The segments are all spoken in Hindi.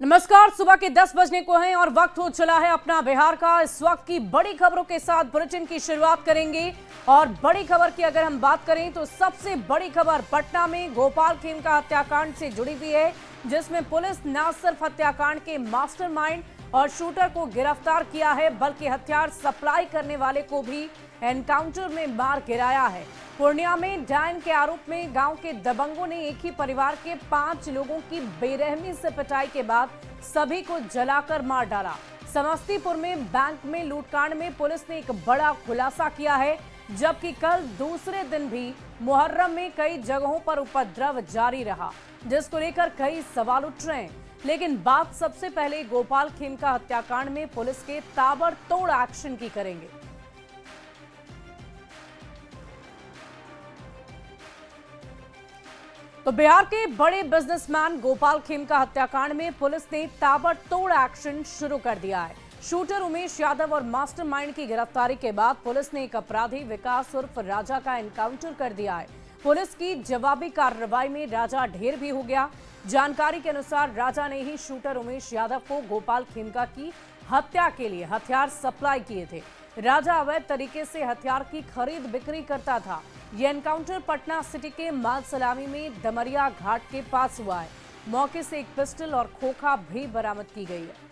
नमस्कार, सुबह के 10 बजने को हैं और वक्त हो चला है अपना बिहार का। इस वक्त की बड़ी खबरों के साथ बुलेटिन की शुरुआत करेंगे। और बड़ी खबर की अगर हम बात करें तो सबसे बड़ी खबर पटना में गोपाल खेमका हत्याकांड से जुड़ी हुई है, जिसमें पुलिस न सिर्फ हत्याकांड के मास्टरमाइंड और शूटर को गिरफ्तार किया है, बल्कि हथियार सप्लाई करने वाले को भी एनकाउंटर में मार गिराया है। पूर्णिया में डायन के आरोप में गांव के दबंगों ने एक ही परिवार के 5 लोगों की बेरहमी से पिटाई के बाद सभी को जलाकर मार डाला। समस्तीपुर में बैंक में लूटकांड में पुलिस ने एक बड़ा खुलासा किया है, जबकि कल दूसरे दिन भी मुहर्रम में कई जगहों पर उपद्रव जारी रहा, जिसको लेकर कई सवाल उठ रहे हैं। लेकिन बात सबसे पहले गोपाल खेमका हत्याकांड में पुलिस के ताबड़तोड़ एक्शन की करेंगे। तो बिहार के बड़े बिजनेसमैन गोपाल खेमका हत्याकांड में पुलिस ने ताबड़तोड़ एक्शन शुरू कर दिया है। शूटर उमेश यादव और मास्टरमाइंड की गिरफ्तारी के बाद पुलिस ने एक अपराधी विकास उर्फ राजा का एनकाउंटर कर दिया है। पुलिस की जवाबी कार्रवाई में राजा ढेर भी हो गया। जानकारी के अनुसार राजा ने ही शूटर उमेश यादव को गोपाल खेमका की हत्या के लिए हथियार सप्लाई किए थे। राजा अवैध तरीके से हथियार की खरीद बिक्री करता था। यह एनकाउंटर पटना सिटी के माल सलामी में डमरिया घाट के पास हुआ है। मौके से एक पिस्टल और खोखा भी बरामद की गई है।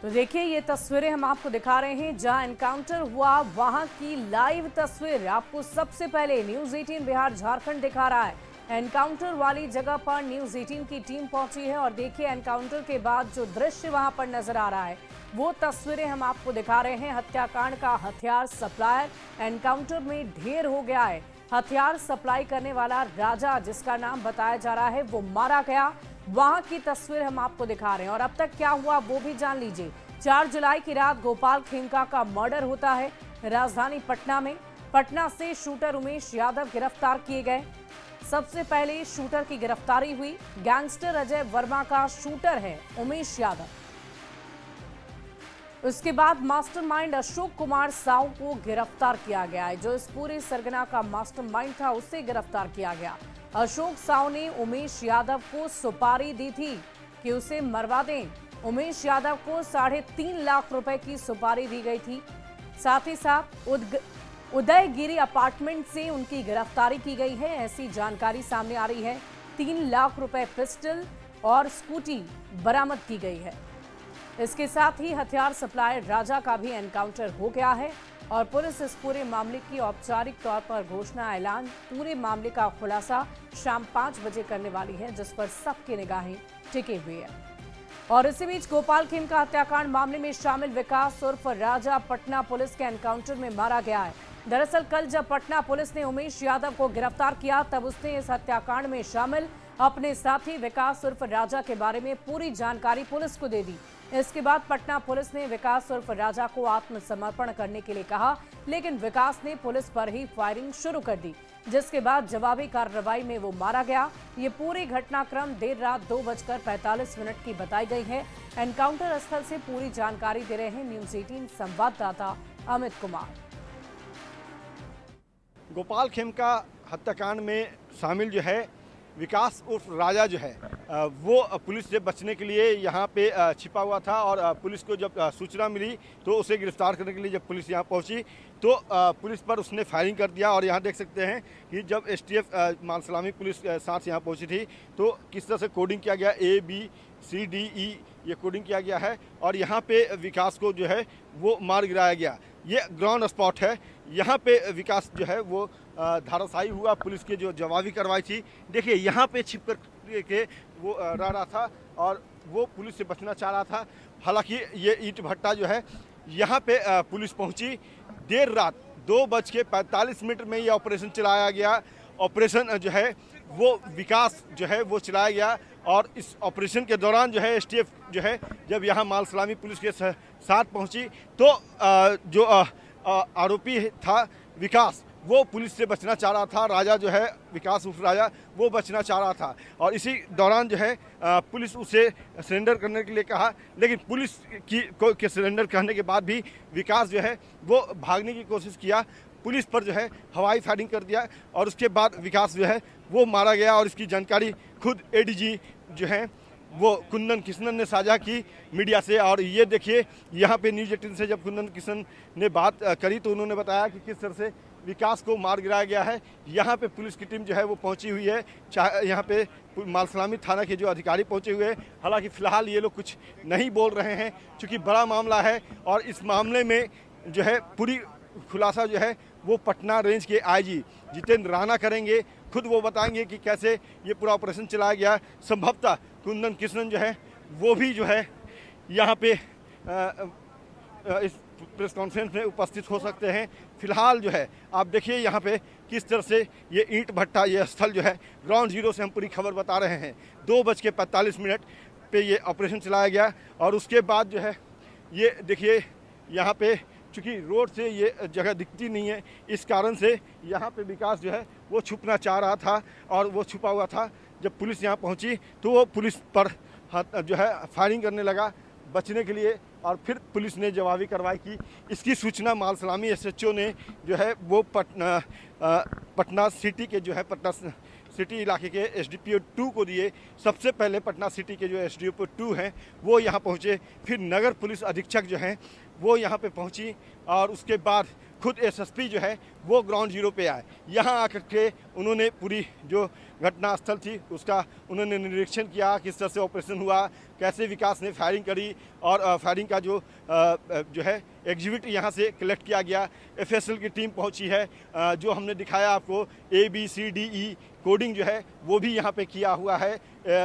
तो देखिए, ये तस्वीरें हम आपको दिखा रहे हैं जहां एनकाउंटर हुआ, वहां की लाइव तस्वीर आपको सबसे पहले न्यूज 18 बिहार झारखंड दिखा रहा है। एनकाउंटर वाली जगह पर न्यूज 18 की टीम पहुंची है और देखिए एनकाउंटर के बाद जो दृश्य वहां पर नजर आ रहा है, वो तस्वीरें हम आपको दिखा रहे हैं। हत्याकांड का हथियार सप्लायर एनकाउंटर में ढेर हो गया है। हथियार सप्लाई करने वाला राजा, जिसका नाम बताया जा रहा है, वो मारा गया। वहां की तस्वीर हम आपको दिखा रहे हैं और अब तक क्या हुआ वो भी जान लीजिए। 4 जुलाई की रात गोपाल खेमका का मर्डर होता है राजधानी पटना में। पटना से शूटर उमेश यादव गिरफ्तार किए गए। सबसे पहले शूटर की गिरफ्तारी हुई। गैंगस्टर अजय वर्मा का शूटर है उमेश यादव। उसके बाद मास्टरमाइंड अशोक कुमार साव को गिरफ्तार किया गया है, जो इस पूरे सरगना का मास्टरमाइंड था, उसे गिरफ्तार किया गया। अशोक साव ने उमेश यादव को सुपारी दी थी कि उसे मरवा दें। उमेश यादव को 3.5 लाख रुपए की सुपारी दी गई थी। साथ ही साथ उदयगिरी अपार्टमेंट से उनकी गिरफ्तारी की गई है, ऐसी जानकारी सामने आ रही है। 3 लाख रुपए पिस्टल और स्कूटी बरामद की गई है। इसके साथ ही हथियार सप्लायर राजा का भी एनकाउंटर हो गया है और पुलिस इस पूरे मामले की औपचारिक तौर पर घोषणा ऐलान, पूरे मामले का खुलासा शाम 5 बजे करने वाली है, जिस पर सबकी निगाहें टिकी हुई है। और इसी बीच गोपाल खेमका हत्याकांड मामले में शामिल विकास उर्फ राजा पटना पुलिस के एनकाउंटर में मारा गया है। दरअसल कल जब पटना पुलिस ने उमेश यादव को गिरफ्तार किया, तब उसने इस हत्याकांड में शामिल अपने साथी विकास उर्फ राजा के बारे में पूरी जानकारी पुलिस को दे दी। इसके बाद पटना पुलिस ने विकास उर्फ राजा को आत्मसमर्पण करने के लिए कहा, लेकिन विकास ने पुलिस पर ही फायरिंग शुरू कर दी, जिसके बाद जवाबी कार्रवाई में वो मारा गया। ये पूरी घटनाक्रम देर रात 2:45 की बताई गई है। एनकाउंटर स्थल से पूरी जानकारी दे रहे हैं न्यूज 18 संवाददाता अमित कुमार। गोपाल खेमका हत्याकांड में शामिल जो है विकास उर्फ राजा जो है वो पुलिस से बचने के लिए यहाँ पे छिपा हुआ था और पुलिस को जब सूचना मिली तो उसे गिरफ्तार करने के लिए जब पुलिस यहाँ पहुँची तो पुलिस पर उसने फायरिंग कर दिया। और यहाँ देख सकते हैं कि जब एसटीएफ मालसलामी पुलिस साथ यहाँ पहुँची थी तो किस तरह से कोडिंग किया गया, ABCDE ये कोडिंग किया गया है और यहाँ पे विकास को जो है वो मार गिराया गया। ये ग्राउंड स्पॉट है। यहाँ पे विकास जो है वो धाराशायी हुआ। पुलिस की जो जवाबी कार्रवाई थी, देखिए यहाँ पे छिप कर के वो रह रहा था और वो पुलिस से बचना चाह रहा था। हालांकि ये ईंट भट्टा जो है यहाँ पे पुलिस पहुंची देर रात 2:45 में ये ऑपरेशन चलाया गया। ऑपरेशन जो है वो विकास जो है वो चलाया गया और इस ऑपरेशन के दौरान जो है एसटीएफ जो है जब यहाँ माल सलामी पुलिस के साथ पहुंची तो जो आरोपी था विकास, वो पुलिस से बचना चाह रहा था। राजा जो है विकास उर्फ राजा वो बचना चाह रहा था और इसी दौरान जो है पुलिस उसे सरेंडर करने के लिए कहा, लेकिन पुलिस के सरेंडर करने के बाद भी विकास जो है वो भागने की कोशिश किया। पुलिस पर जो है हवाई फायरिंग कर दिया और उसके बाद विकास जो है वो मारा गया और इसकी जानकारी खुद एडीजी जो है वो कुंदन कृष्णन ने साझा की मीडिया से। और ये देखिए यहाँ पे न्यूज़ 18 से जब कुंदन कृष्णन ने बात करी तो उन्होंने बताया कि किस तरह से विकास को मार गिराया गया है। यहाँ पे पुलिस की टीम जो है वो पहुंची हुई है, चाहे यहाँ पे मालसलामी थाना के जो अधिकारी पहुंचे हुए हैं। हालांकि फिलहाल ये लोग कुछ नहीं बोल रहे हैं क्योंकि बड़ा मामला है और इस मामले में जो है पूरी खुलासा जो है वो पटना रेंज के आईजी जितेंद्र राणा करेंगे। खुद वो बताएंगे कि कैसे ये पूरा ऑपरेशन चलाया गया। संभवतः कुंदन कृष्णन जो है वो भी जो है यहाँ पे इस प्रेस कॉन्फ्रेंस में उपस्थित हो सकते हैं। फिलहाल जो है आप देखिए यहाँ पे किस तरह से ये ईंट भट्टा ये स्थल जो है ग्राउंड जीरो से हम पूरी खबर बता रहे हैं। 2:45 पे ये ऑपरेशन चलाया गया और उसके बाद जो है ये देखिए यहाँ पे चूँकि रोड से ये जगह दिखती नहीं है, इस कारण से यहाँ पे विकास जो है वो छुपना चाह रहा था और वो छुपा हुआ था। जब पुलिस यहाँ पहुँची तो वो पुलिस पर जो है फायरिंग करने लगा बचने के लिए और फिर पुलिस ने जवाबी कार्रवाई की। इसकी सूचना मालसलामी एसएचओ ने जो है वो पटना सिटी के जो है पटना सिटी इलाके के एसडीपीओ 2 को दिए। सबसे पहले पटना सिटी के जो एसडीपीओ 2 हैं वो यहाँ पहुँचे, फिर नगर पुलिस अधीक्षक जो हैं वो यहाँ पे पहुँची और उसके बाद खुद एसएसपी जो है वो ग्राउंड जीरो पे आए। यहाँ आकर के उन्होंने पूरी जो घटना स्थल थी उसका उन्होंने निरीक्षण किया, किस तरह से ऑपरेशन हुआ, कैसे विकास ने फायरिंग करी और फायरिंग का जो है एग्जिबिट यहाँ से कलेक्ट किया गया। एफएसएल की टीम पहुँची है, जो हमने दिखाया आपको ABCDE कोडिंग जो है वो भी यहाँ पे किया हुआ है।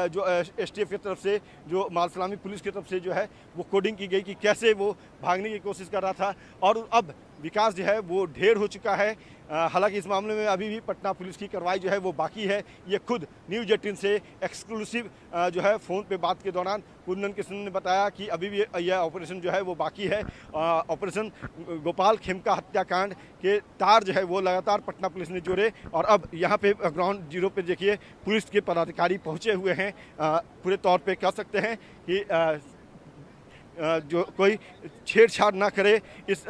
जो एसटीएफ की तरफ से जो मालसलामी पुलिस की तरफ से जो है वो कोडिंग की गई कि कैसे वो भागने की कोशिश कर रहा था और अब विकास जो है वो ढेर हो चुका है। हालांकि इस मामले में अभी भी पटना पुलिस की कार्रवाई जो है वो बाकी है। ये खुद न्यूज़ 18 से एक्सक्लूसिव जो है फ़ोन पे बात के दौरान कुंदन कृष्णन ने बताया कि अभी भी यह ऑपरेशन जो है वो बाकी है। ऑपरेशन गोपाल खेमका हत्याकांड के तार जो है वो लगातार पटना पुलिस ने जोड़े और अब यहाँ पे ग्राउंड जीरो पे देखिए पुलिस के पदाधिकारी पहुँचे हुए हैं। पूरे तौर पे कह सकते हैं कि जो कोई छेड़छाड़ ना करे इस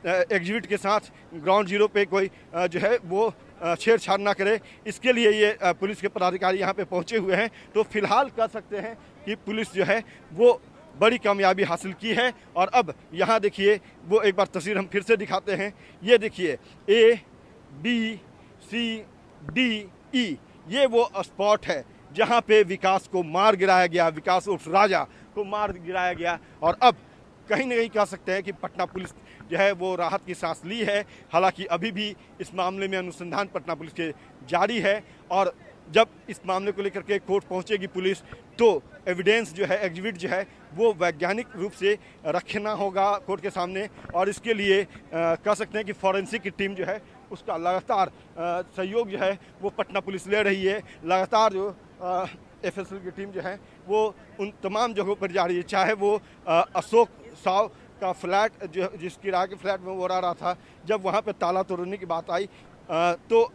एग्जिबिट के साथ, ग्राउंड जीरो पे कोई जो है वो छेड़छाड़ ना करे, इसके लिए ये पुलिस के पदाधिकारी यहाँ पे पहुँचे हुए हैं। तो फिलहाल कह सकते हैं कि पुलिस जो है वो बड़ी कामयाबी हासिल की है। और अब यहाँ देखिए वो एक बार तस्वीर हम फिर से दिखाते हैं। ये देखिए ABCDE ये वो स्पॉट है जहाँ पे विकास को मार गिराया गया, विकास उर्फ राजा को मार गिराया गया। और अब कहीं ना कहीं कह सकते हैं कि पटना पुलिस जो है वो राहत की सांस ली है। हालांकि अभी भी इस मामले में अनुसंधान पटना पुलिस के जारी है और जब इस मामले को लेकर के कोर्ट पहुंचेगी पुलिस तो एविडेंस जो है एग्जिबिट जो है वो वैज्ञानिक रूप से रखना होगा कोर्ट के सामने। और इसके लिए कह सकते हैं कि फॉरेंसिक की टीम जो है उसका लगातार सहयोग जो है वो पटना पुलिस ले रही है। लगातार जो एफएसएल की टीम जो है वो उन तमाम जगहों पर जा रही है, चाहे वो अशोक साव का फ्लैट जो जिस किराए के फ्लैट में वो रहा था, जब वहाँ पे ताला तोड़ने की बात आई तो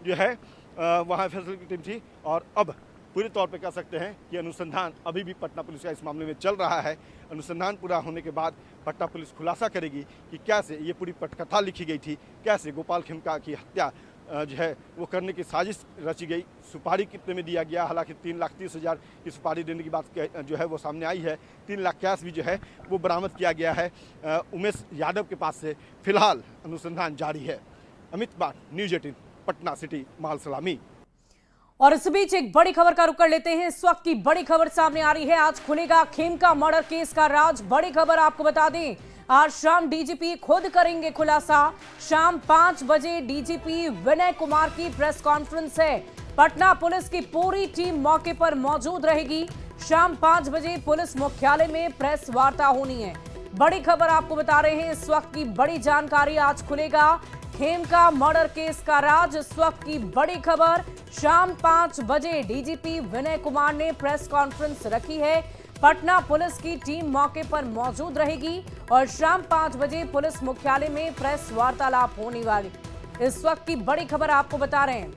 जो है वहाँ एफएसएल की टीम थी। और अब पूरे तौर पे कह सकते हैं कि अनुसंधान अभी भी पटना पुलिस का इस मामले में चल रहा है। अनुसंधान पूरा होने के बाद पटना पुलिस खुलासा करेगी कि कैसे ये पूरी पटकथा लिखी गई थी, कैसे गोपाल खेमका की हत्या जो है वो करने की साजिश रची गई। सुपारी कितने में दिया गया, हालांकि 3,30,000 की सुपारी देने की बात जो है वो सामने आई है। 3 लाख कैश भी जो है वो बरामद किया गया है उमेश यादव के पास से। फिलहाल अनुसंधान जारी है। अमित बाट, न्यूज़ 18 पटना सिटी मालसलामी। और इस बीच एक बड़ी खबर का रुख कर लेते हैं। इस वक्त की बड़ी खबर सामने आ रही है। आज खुलेगा खेमका मर्डर केस का राज। बड़ी खबर आपको बता दें, आज शाम डीजीपी खुद करेंगे खुलासा। शाम 5 बजे डीजीपी विनय कुमार की प्रेस कॉन्फ्रेंस है। पटना पुलिस की पूरी टीम मौके पर मौजूद रहेगी। शाम 5 बजे पुलिस मुख्यालय में प्रेस वार्ता होनी है। बड़ी खबर आपको बता रहे हैं, इस वक्त की बड़ी जानकारी। आज खुलेगा खेमका मर्डर केस का राज। इस वक्त की बड़ी खबर, शाम 5 बजे डीजीपी विनय कुमार ने प्रेस कॉन्फ्रेंस रखी है। पटना पुलिस की टीम मौके पर मौजूद रहेगी और शाम 5 बजे पुलिस मुख्यालय में प्रेस वार्तालाप होने वाली। इस वक्त की बड़ी खबर आपको बता रहे हैं।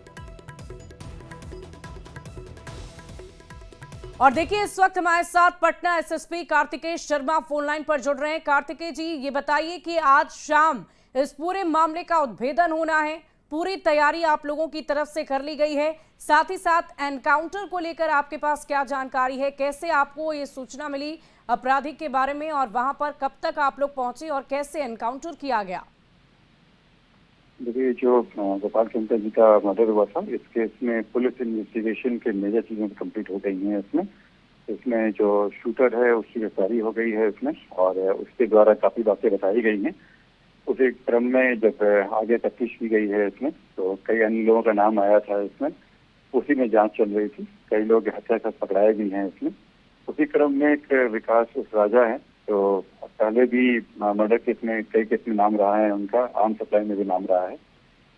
और देखिए इस वक्त हमारे साथ Patna SSP Kartikeya Sharma phone line पर जुड़ रहे हैं। कार्तिकेय जी, ये बताइए कि आज शाम इस पूरे मामले का उद्भेदन होना है, पूरी तैयारी आप लोगों की तरफ से कर ली गई है, साथ ही साथ एनकाउंटर को लेकर आपके पास क्या जानकारी है, कैसे आपको ये सूचना मिली अपराधी के बारे में और वहां पर कब तक आप लोग पहुंचे और कैसे एनकाउंटर किया गया? देखिए, जो गोपाल शंकर जी का मर्डर हुआ था, इस केस में पुलिस इन्वेस्टिगेशन के मेजर चीजें कंप्लीट हो गई हैं। इसमें जो शूटर है उसकी गिरफ्तारी हो गई है इसमें, और उसके द्वारा काफी बातें बताई गई हैं। उसी क्रम में जब आगे तफ्तीश की गई है इसमें, तो कई अन्य लोगों का नाम आया था इसमें। उसी में जांच चल रही थी, कई लोग हत्या कर पकड़ाए भी हैं इसमें। उसी क्रम में एक विकास उस राजा है, तो पहले भी मर्डर केस में कई केस में नाम रहा है उनका, आर्म सप्लाई में भी नाम रहा है,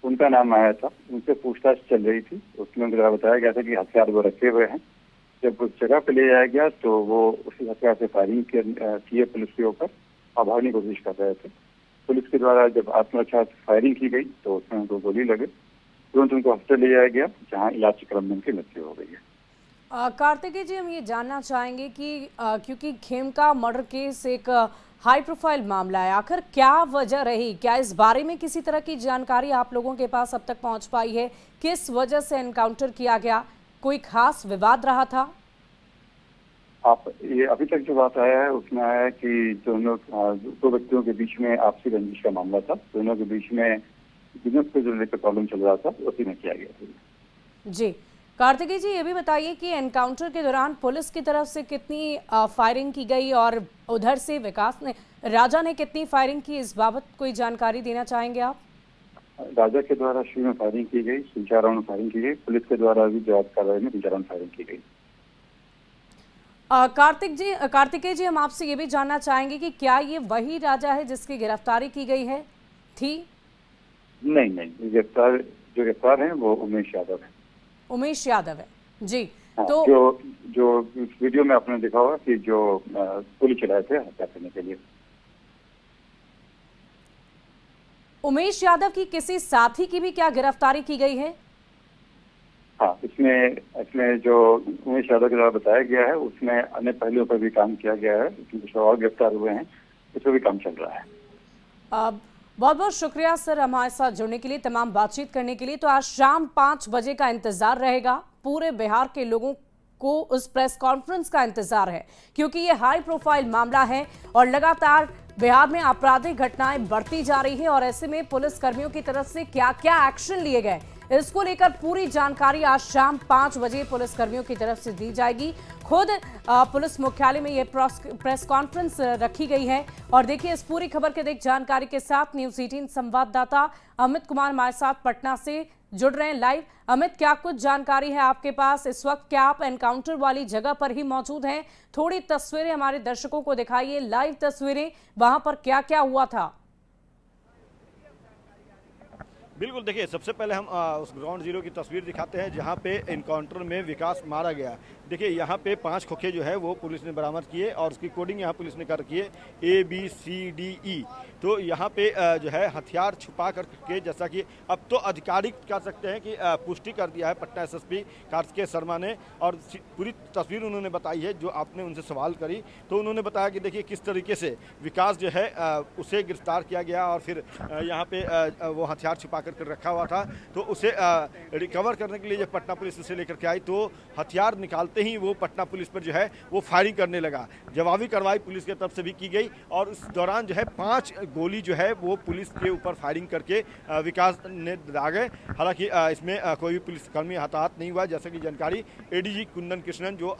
उनका नाम आया था। उनसे पूछताछ चल रही थी, उसमें उनका बताया गया था कि हथियार वो रखे हुए हैं। जब उस जगह पे ले जाया गया तो वो उसी हथियार से फायरिंग किए पुलिस के ऊपर और भागने की कोशिश कर रहे थे। पुलिस के द्वारा जब आत्मरक्षा फायरिंग की गई तो उसमें उनको गोली लगे, तुरंत उनको हॉस्पिटल ले जाया गया, जहाँ इलाज के क्रम में उनकी मृत्यु हो गई है। कार्तिकेय जी, हम ये जानना चाहेंगे कि क्योंकि खेमका मर्डर केस एक हाई प्रोफाइल मामला है, आखिर क्या वजह रही? क्या इस बारे में किसी तरह की जानकारी आप लोगों के पास अब तक पहुंच पाई है? किस वजह से एनकाउंटर किया गया? कोई खास विवाद रहा था? ये अभी तक जो बात आया है उसमें आया है कि दो व्यक्तियों के बीच में आपसी रंजिश का मामला था। दोनों के बीच में बिजनेस से जो रिलेटेड प्रॉब्लम चल रहा था, उसी में किया गया था। जी कार्तिकेय जी, ये भी बताइए कि एनकाउंटर के दौरान पुलिस की तरफ से कितनी फायरिंग की गई और उधर से राजा ने कितनी फायरिंग की, इस बाबत कोई जानकारी देना चाहेंगे आप? राजा के द्वारा शुरू में फायरिंग की गई, 3-4 राउंड फायरिंग की गई। पुलिस के द्वारा भी जवाब कार्रवाई में 3-4 राउंड फायरिंग की गई। कार्तिकेय जी, हम आपसे ये भी जानना चाहेंगे कि क्या ये वही राजा है जिसकी गिरफ्तारी की गई है? नहीं, जो गिरफ्तार है वो उमेश यादव है। उमेश यादव है जी। हाँ, तो जो वीडियो में आपने देखा होगा कि जो गोली चलाए थे हत्या करने के लिए। उमेश यादव की किसी साथी की भी क्या गिरफ्तारी की गई है? हाँ, इसमें जो उमेश यादव के द्वारा बताया गया है उसमें अन्य पहलुओं पर भी काम किया गया है, कुछ और गिरफ्तार हुए हैं, इस पर भी काम चल रहा है। बहुत बहुत शुक्रिया सर हमारे साथ जुड़ने के लिए, तमाम बातचीत करने के लिए। तो आज शाम 5 बजे का इंतजार रहेगा, पूरे बिहार के लोगों को उस प्रेस कॉन्फ्रेंस का इंतजार है, क्योंकि ये हाई प्रोफाइल मामला है और लगातार बिहार में आपराधिक घटनाएं बढ़ती जा रही है और ऐसे में पुलिस कर्मियों की तरफ से क्या क्या एक्शन लिए गए, इसको लेकर पूरी जानकारी आज शाम 5 बजे पुलिस कर्मियों की तरफ से दी जाएगी। खुद पुलिस मुख्यालय में ये प्रेस कॉन्फ्रेंस रखी गई है। और देखिए, इस पूरी खबर के जानकारी के साथ न्यूज़ 18 संवाददाता अमित कुमार हमारे साथ पटना से जुड़ रहे हैं लाइव। अमित, क्या कुछ जानकारी है आपके पास इस वक्त? क्या आप एनकाउंटर वाली जगह पर ही मौजूद हैं? थोड़ी तस्वीरें हमारे दर्शकों को दिखाइए, लाइव तस्वीरें, वहां पर क्या क्या हुआ था। बिल्कुल, देखिए, सबसे पहले हम उस ग्राउंड जीरो की तस्वीर दिखाते हैं जहां पे एनकाउंटर में विकास मारा गया। देखिए, यहाँ पे 5 खोखे जो है वो पुलिस ने बरामद किए और उसकी कोडिंग यहाँ पुलिस ने कर रखी है ABCDE। तो यहाँ पे जो है हथियार छुपा करके, जैसा कि अब तो आधिकारिक कह सकते हैं कि पुष्टि कर दिया है पटना SSP कार्तिकेय शर्मा ने, और पूरी तस्वीर उन्होंने बताई है। जो आपने उनसे सवाल करी तो उन्होंने बताया कि देखिए किस तरीके से विकास जो है उसे गिरफ्तार किया गया और फिर यहाँ पे वो हथियार छुपा कर रखा हुआ था, तो उसे रिकवर करने के लिए जब पटना पुलिस उसे लेकर के आई तो हथियार निकालते ही वो पटना पुलिस पर जो है वो फायरिंग करने लगा। जवाबी कार्रवाई पुलिस की तरफ से भी की गई और उस दौरान जो है 5 गोली जो है वो पुलिस के ऊपर फायरिंग करके विकास ने दागे। हालांकि इसमें कोई भी पुलिसकर्मी हताहत नहीं हुआ, जैसा कि जानकारी ADG कुंदन कृष्णन, जो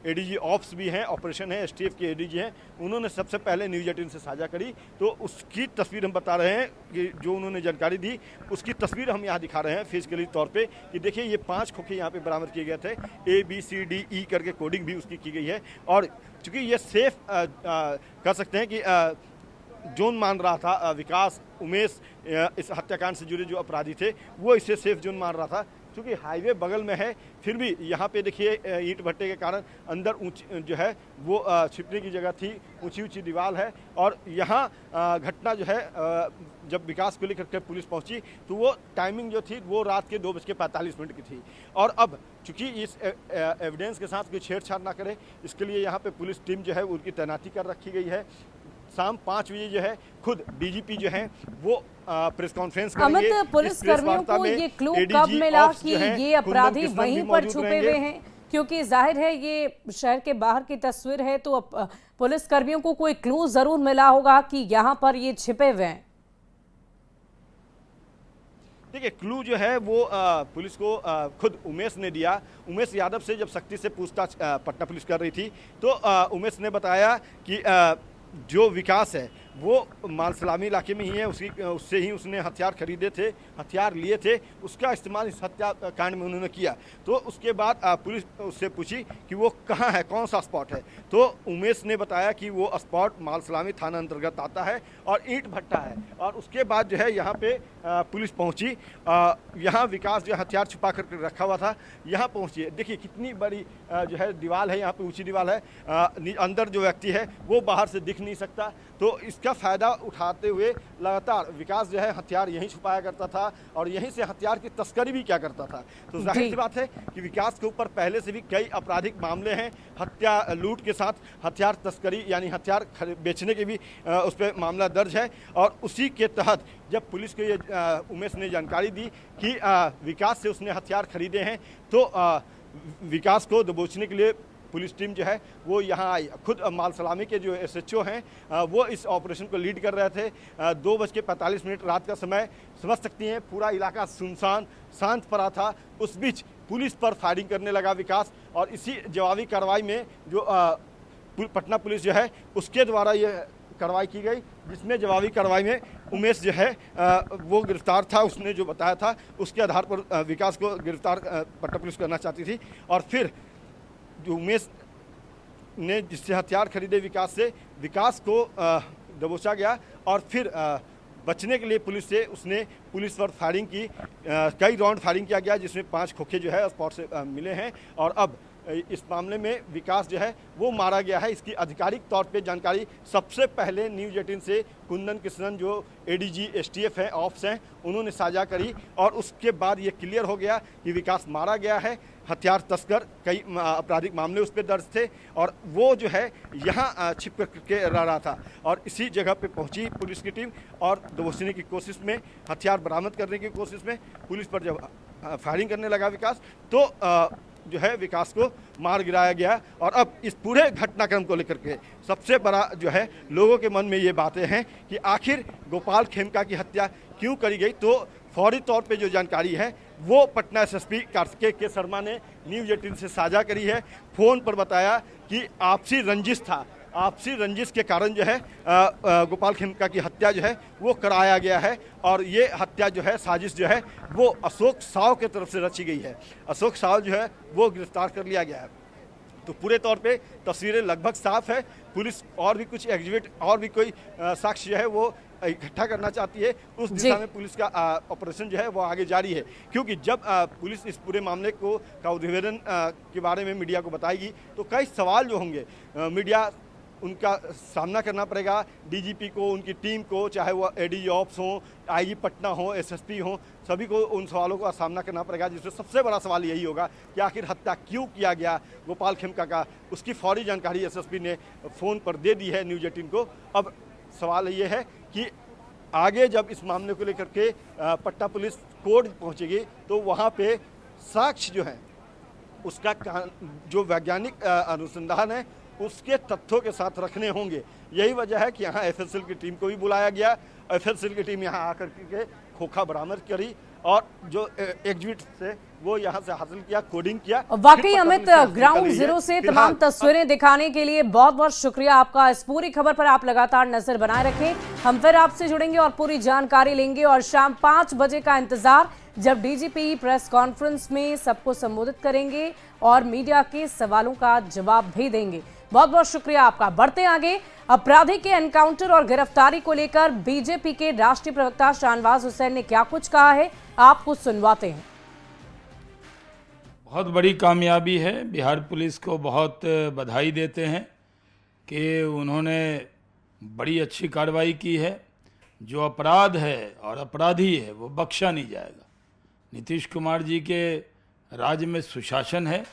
ADG ऑप्स भी हैं, ऑपरेशन है, STF के ADG हैं, उन्होंने सबसे पहले न्यूज़ 18 से साझा करी। तो उसकी तस्वीर हम बता रहे हैं कि जो उन्होंने जानकारी दी उसकी तस्वीर हम यहाँ दिखा रहे हैं फिजिकली तौर पे कि देखिए ये 5 खोखे यहाँ पे बरामद किए गए थे, ABCDE करके कोडिंग भी उसकी की गई है। और चूंकि ये सेफ कह सकते हैं कि जोन मान रहा था विकास, उमेश, इस हत्याकांड से जुड़े जो अपराधी थे वो इसे सेफ जोन मान रहा था। क्योंकि हाईवे बगल में है, फिर भी यहाँ पे देखिए ईंट भट्टे के कारण अंदर ऊंची जो है वो छिपने की जगह थी, ऊंची ऊंची दीवार है। और यहाँ घटना जो है जब विकास को लेकर के पुलिस पहुंची तो वो टाइमिंग जो थी वो रात के 2:45 की थी। और अब चूंकि इस एविडेंस के साथ कोई छेड़छाड़ ना करे, इसके लिए यहाँ पे पुलिस टीम जो है उनकी तैनाती कर रखी गई है। शाम 5 बजे जो है खुद डीजीपी जो है वो प्रेस कॉन्फ्रेंस करेंगे। अमित, पुलिस कर्मियों को ये क्लू कब मिला कि ये अपराधी वहीं पर छुपे हुए हैं? क्योंकि जाहिर है ये शहर के बाहर की तस्वीर है, तो पुलिस कर्मियों को कोई क्लू जरूर मिला होगा कि यहाँ पर ये छिपे हुए हैं। देखिए, क्लू जो है वो पुलिस को खुद उमेश ने दिया। उमेश यादव से जब सख्ती से पूछताछ पटना पुलिस कर रही थी तो उमेश ने बताया कि जो विकास है वो मालसलामी इलाके में ही है, उससे ही उसने हथियार खरीदे थे, हथियार लिए थे, उसका इस्तेमाल इस हत्याकांड में उन्होंने किया। तो उसके बाद पुलिस उससे पूछी कि वो कहाँ है, कौन सा स्पॉट है, तो उमेश ने बताया कि वो स्पॉट मालसलामी थाना अंतर्गत आता है और ईंट भट्टा है। और उसके बाद जो है यहाँ पे पुलिस पहुँची, यहाँ विकास जो हथियार छुपा कर रखा हुआ था यहाँ पहुँची है। देखिए कितनी बड़ी जो है दीवार है, यहाँ पे ऊँची दीवार है, अंदर जो व्यक्ति है वो बाहर से दिख नहीं सकता। तो इसका फ़ायदा उठाते हुए लगातार विकास जो है हथियार यहीं छुपाया करता था और यहीं से हथियार की तस्करी भी क्या करता था। तो जाहिर सी बात है कि विकास के ऊपर पहले से भी कई आपराधिक मामले हैं, हत्या लूट के साथ हथियार तस्करी यानी हथियार बेचने के भी उस पर मामला दर्ज है। और उसी के तहत जब पुलिस को ये उमेश ने जानकारी दी कि विकास से उसने हथियार खरीदे हैं तो विकास को दबोचने के लिए पुलिस टीम जो है वो यहाँ आई। खुद मालसलामी के जो SHO हैं वो इस ऑपरेशन को लीड कर रहे थे। 2:45 रात का समय, समझ सकती हैं पूरा इलाका सुनसान शांत पड़ा था। उस बीच पुलिस पर फायरिंग करने लगा विकास और इसी जवाबी कार्रवाई में जो पटना पुलिस जो है उसके द्वारा ये कार्रवाई की गई, जिसमें जवाबी कार्रवाई में उमेश जो है वो गिरफ्तार था। उसने जो बताया था उसके आधार पर विकास को गिरफ्तार पटना पुलिस करना चाहती थी। और फिर जो उमेश ने जिससे हथियार खरीदे विकास से, विकास को दबोचा गया और फिर बचने के लिए पुलिस से उसने पुलिस पर फायरिंग की। कई राउंड फायरिंग किया गया जिसमें 5 खोखे जो है स्पॉट से मिले हैं। और अब इस मामले में विकास जो है वो मारा गया है। इसकी आधिकारिक तौर पे जानकारी सबसे पहले न्यूज़ 18 से कुंदन कृष्णन जो ADG STF हैं, ऑप्स हैं, उन्होंने साझा करी और उसके बाद ये क्लियर हो गया कि विकास मारा गया है। हथियार तस्कर, कई आपराधिक मामले उस पर दर्ज थे और वो जो है यहाँ छिप के रह रहा था। और इसी जगह पे पहुंची पुलिस की टीम और दबोचने की कोशिश में, हथियार बरामद करने की कोशिश में पुलिस पर जब फायरिंग करने लगा विकास तो जो है विकास को मार गिराया गया। और अब इस पूरे घटनाक्रम को लेकर के सबसे बड़ा जो है लोगों के मन में ये बातें हैं कि आखिर गोपाल खेमका की हत्या क्यों करी गई। तो फौरी तौर पे जो जानकारी है वो पटना SSP कार्तिकेय के शर्मा ने न्यूज़ 18 से साझा करी है। फ़ोन पर बताया कि आपसी रंजिश था, आपसी रंजिश के कारण जो है गोपाल खेमका की हत्या जो है वो कराया गया है। और ये हत्या जो है, साजिश जो है वो अशोक साव के तरफ से रची गई है। अशोक साव जो है वो गिरफ्तार कर लिया गया है। तो पूरे तौर पे तस्वीरें लगभग साफ है। पुलिस और भी कुछ एग्जिबिट और भी कोई साक्ष्य जो है वो इकट्ठा करना चाहती है, उस दिशा में पुलिस का ऑपरेशन जो है वो आगे जारी है। क्योंकि जब पुलिस इस पूरे मामले का उद्भेदन के बारे में मीडिया को बताएगी तो कई सवाल जो होंगे मीडिया उनका सामना करना पड़ेगा DGP को, उनकी टीम को, चाहे वो ADG ऑप्स हो, IG पटना हो, SSP हो, सभी को उन सवालों का सामना करना पड़ेगा। जिसमें सबसे बड़ा सवाल यही होगा कि आखिर हत्या क्यों किया गया गोपाल खेमका का। उसकी फौरी जानकारी SSP ने फ़ोन पर दे दी है न्यूज़ 18 को। अब सवाल ये है कि आगे जब इस मामले को लेकर के पटना पुलिस कोर्ट पहुंचेगी तो वहाँ पे साक्ष्य जो है उसका जो वैज्ञानिक अनुसंधान है उसके तथ्यों के साथ रखने होंगे। यही वजह है कि यहाँ FSL की टीम को भी बुलाया गया। FSL की टीम यहाँ आकर के खोखा बरामद करी और जो एग्जिबिट से वो यहाँ से हासिल किया, कोडिंग किया। वाकई अमित, ग्राउंड जीरो से तमाम तस्वीरें दिखाने के लिए बहुत बहुत शुक्रिया आपका। इस पूरी खबर पर आप लगातार नजर बनाए रखें, हम फिर आपसे जुड़ेंगे और पूरी जानकारी लेंगे। और शाम 5 बजे का इंतजार, जब DGP प्रेस कॉन्फ्रेंस में सबको संबोधित करेंगे और मीडिया के सवालों का जवाब भी देंगे। बहुत बहुत शुक्रिया आपका। बढ़ते आगे, अपराधी के एनकाउंटर और गिरफ्तारी को लेकर BJP के राष्ट्रीय प्रवक्ता शाहनवाज हुसैन ने क्या कुछ कहा है, आपको सुनवाते हैं। बहुत बड़ी कामयाबी है, बिहार पुलिस को बहुत बधाई देते हैं कि उन्होंने बड़ी अच्छी कार्रवाई की है। जो अपराध है और अपराधी है वो बख्शा नहीं जाएगा। नीतीश कुमार जी के राज्य में सुशासन है।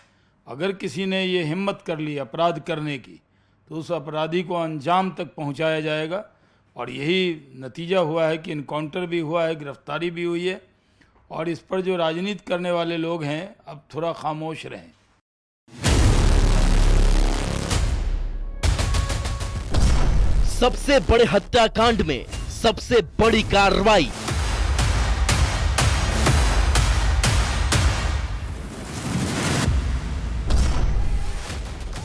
अगर किसी ने ये हिम्मत कर ली अपराध करने की तो उस अपराधी को अंजाम तक पहुंचाया जाएगा। और यही नतीजा हुआ है कि इनकाउंटर भी हुआ है, गिरफ्तारी भी हुई है। और इस पर जो राजनीति करने वाले लोग हैं अब थोड़ा खामोश रहें। सबसे बड़े हत्याकांड में सबसे बड़ी कार्रवाई।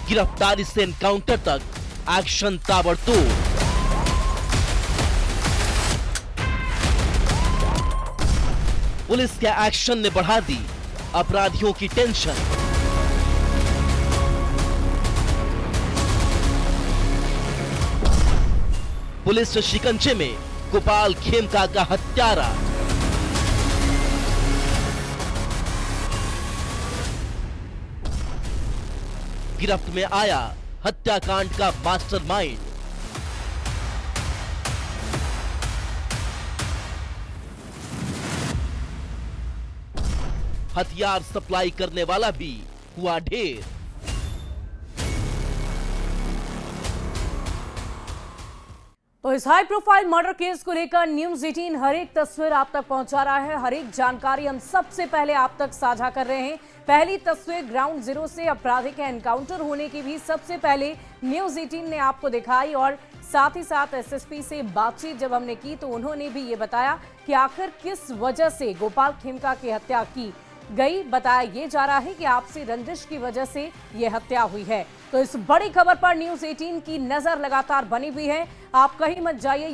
गिरफ्तारी से एनकाउंटर तक एक्शन ताबड़तोड़। पुलिस के एक्शन ने बढ़ा दी अपराधियों की टेंशन। पुलिस शिकंजे में गोपाल खेमका का हत्यारा। गिरफ्त में आया हत्याकांड का मास्टरमाइंड। हथियार सप्लाई करने वाला भी हुआ ढेर। तो इस हाई प्रोफाइल मर्डर केस को लेकर न्यूज़ 18 हर एक तस्वीर आप तक पहुंचा रहा है। हर एक जानकारी हम सबसे पहले आप तक साझा कर रहे हैं। पहली तस्वीर ग्राउंड जीरो से अपराधी के एनकाउंटर होने की भी सबसे पहले न्यूज़ 18 ने आपको दिखाई और साथ ही साथ एसएसपी से बातचीत जब हमने की तो उन्होंने भी ये बताया कि आखिर किस वजह से गोपाल खेमका की हत्या की गई। बताया ये जा रहा है कि आपसी रंजिश की वजह से ये हत्या हुई है। तो इस बड़ी खबर पर न्यूज़ 18 की नजर लगातार बनी हुई है। आप कहीं मत जाइए।